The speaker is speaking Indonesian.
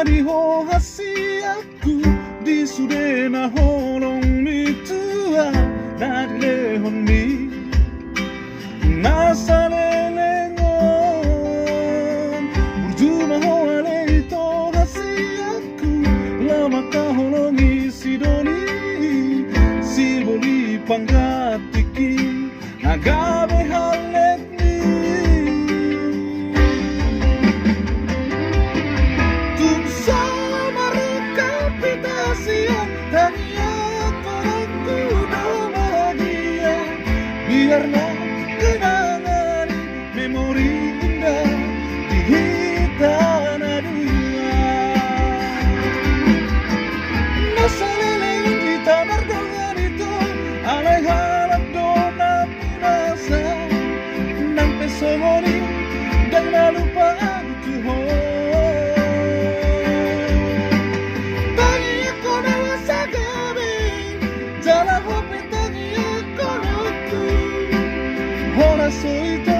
di hasi aku di sudena holong mitua na di lehon mi nasa lelengon berjumpa hoale ito hasi aku lama kaholong isidoni si boli panggatiki nagabe halet ni tum sama rekapitasi tanya korangku bahagia biarlah kenangan memori indah di hitana dunia nasa leleng kita berdoa itu alay harap dona pinasa nang pesomoni dan nalupaan Tuhan tanya ako na sa gabi dala hopin tanya ako na tu oras ito